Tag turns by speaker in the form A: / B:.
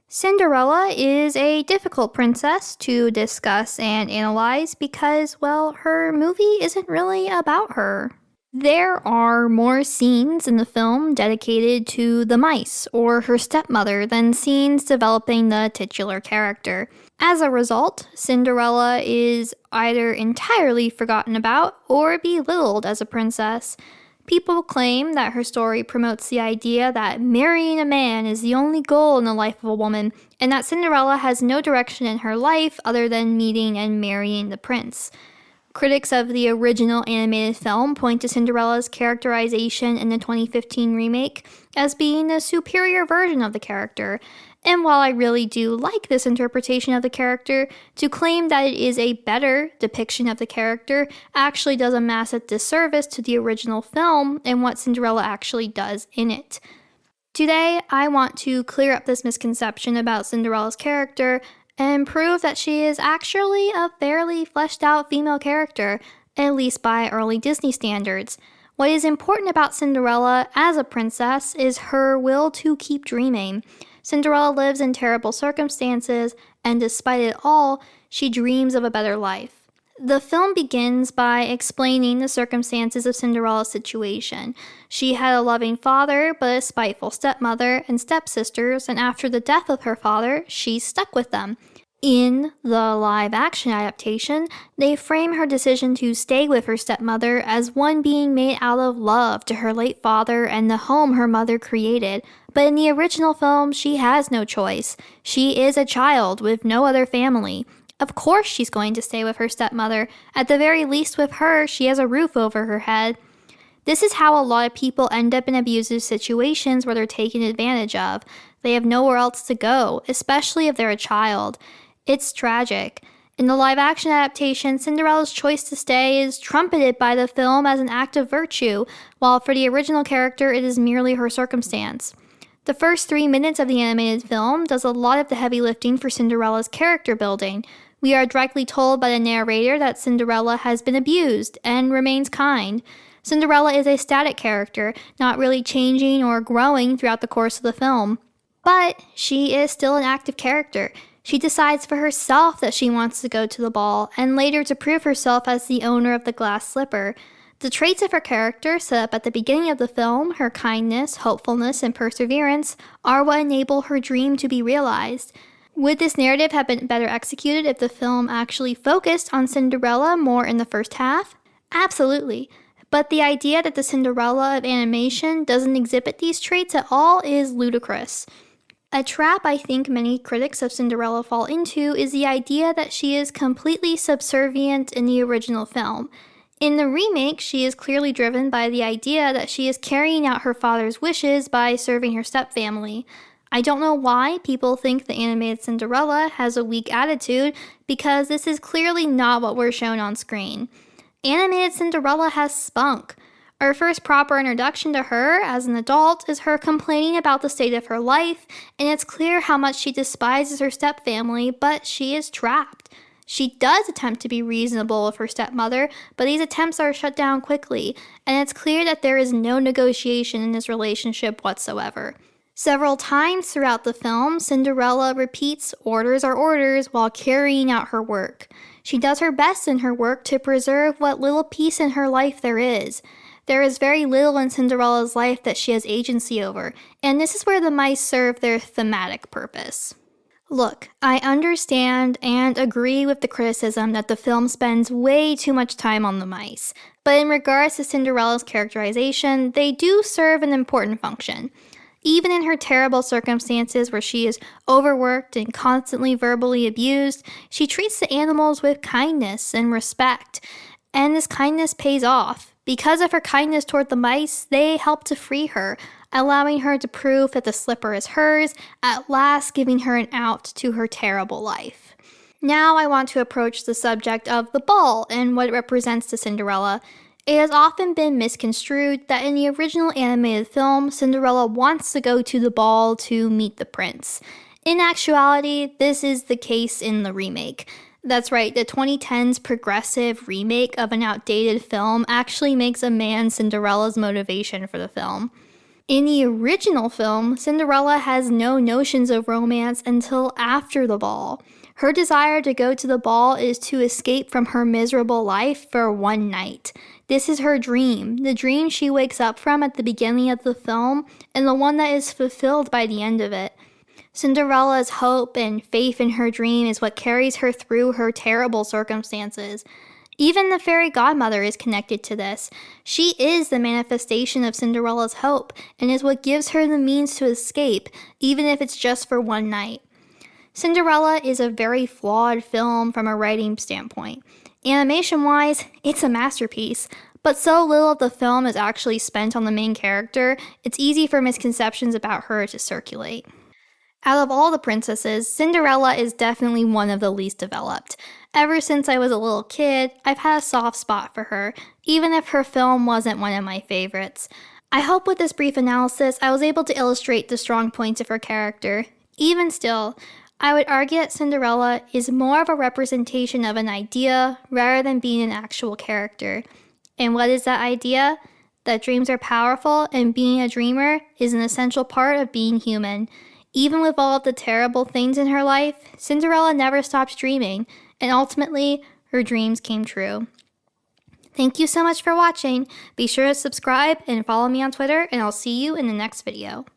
A: Cinderella is a difficult princess to discuss and analyze because, well, her movie isn't really about her. There are more scenes in the film dedicated to the mice or her stepmother than scenes developing the titular character. As a result, Cinderella is either entirely forgotten about or belittled as a princess. People claim that her story promotes the idea that marrying a man is the only goal in the life of a woman, and that Cinderella has no direction in her life other than meeting and marrying the prince. Critics of the original animated film point to Cinderella's characterization in the 2015 remake as being the superior version of the character. And while I really do like this interpretation of the character, to claim that it is a better depiction of the character actually does a massive disservice to the original film and what Cinderella actually does in it. Today, I want to clear up this misconception about Cinderella's character and prove that she is actually a fairly fleshed out female character, at least by early Disney standards. What is important about Cinderella as a princess is her will to keep dreaming. Cinderella lives in terrible circumstances, and despite it all, she dreams of a better life. The film begins by explaining the circumstances of Cinderella's situation. She had a loving father, but a spiteful stepmother and stepsisters, and after the death of her father, she's stuck with them. In the live-action adaptation, they frame her decision to stay with her stepmother as one being made out of love to her late father and the home her mother created. But in the original film, she has no choice. She is a child with no other family. Of course she's going to stay with her stepmother. At the very least with her, she has a roof over her head. This is how a lot of people end up in abusive situations where they're taken advantage of. They have nowhere else to go, especially if they're a child. It's tragic. In the live-action adaptation, Cinderella's choice to stay is trumpeted by the film as an act of virtue, while for the original character, it is merely her circumstance. The first 3 minutes of the animated film does a lot of the heavy lifting for Cinderella's character building. We are directly told by the narrator that Cinderella has been abused and remains kind. Cinderella is a static character, not really changing or growing throughout the course of the film. But she is still an active character. She decides for herself that she wants to go to the ball, and later to prove herself as the owner of the glass slipper. The traits of her character set up at the beginning of the film, her kindness, hopefulness, and perseverance, are what enable her dream to be realized. Would this narrative have been better executed if the film actually focused on Cinderella more in the first half? Absolutely. But the idea that the Cinderella of animation doesn't exhibit these traits at all is ludicrous. A trap I think many critics of Cinderella fall into is the idea that she is completely subservient in the original film. In the remake, she is clearly driven by the idea that she is carrying out her father's wishes by serving her stepfamily. I don't know why people think the animated Cinderella has a weak attitude, because this is clearly not what we're shown on screen. Animated Cinderella has spunk. Our first proper introduction to her as an adult is her complaining about the state of her life, and it's clear how much she despises her stepfamily, but she is trapped. She does attempt to be reasonable with her stepmother, but these attempts are shut down quickly, and it's clear that there is no negotiation in this relationship whatsoever. Several times throughout the film, Cinderella repeats orders are orders while carrying out her work. She does her best in her work to preserve what little peace in her life there is. There is very little in Cinderella's life that she has agency over, and this is where the mice serve their thematic purpose. Look, I understand and agree with the criticism that the film spends way too much time on the mice, but in regards to Cinderella's characterization, they do serve an important function. Even in her terrible circumstances where she is overworked and constantly verbally abused, she treats the animals with kindness and respect, and this kindness pays off. Because of her kindness toward the mice, they help to free her, allowing her to prove that the slipper is hers, at last giving her an out to her terrible life. Now I want to approach the subject of the ball and what it represents to Cinderella. It has often been misconstrued that in the original animated film, Cinderella wants to go to the ball to meet the prince. In actuality, this is the case in the remake. That's right, the 2010s progressive remake of an outdated film actually makes a man Cinderella's motivation for the film. In the original film, Cinderella has no notions of romance until after the ball. Her desire to go to the ball is to escape from her miserable life for one night. This is her dream, the dream she wakes up from at the beginning of the film, and the one that is fulfilled by the end of it. Cinderella's hope and faith in her dream is what carries her through her terrible circumstances. Even the fairy godmother is connected to this. She is the manifestation of Cinderella's hope and is what gives her the means to escape, even if it's just for one night. Cinderella is a very flawed film from a writing standpoint. Animation wise, it's a masterpiece, but so little of the film is actually spent on the main character, it's easy for misconceptions about her to circulate. Out of all the princesses, Cinderella is definitely one of the least developed. Ever since I was a little kid, I've had a soft spot for her, even if her film wasn't one of my favorites. I hope with this brief analysis I was able to illustrate the strong points of her character. Even still, I would argue that Cinderella is more of a representation of an idea rather than being an actual character. And what is that idea? That dreams are powerful and being a dreamer is an essential part of being human. Even with all of the terrible things in her life, Cinderella never stopped dreaming, and ultimately, her dreams came true. Thank you so much for watching. Be sure to subscribe and follow me on Twitter, and I'll see you in the next video.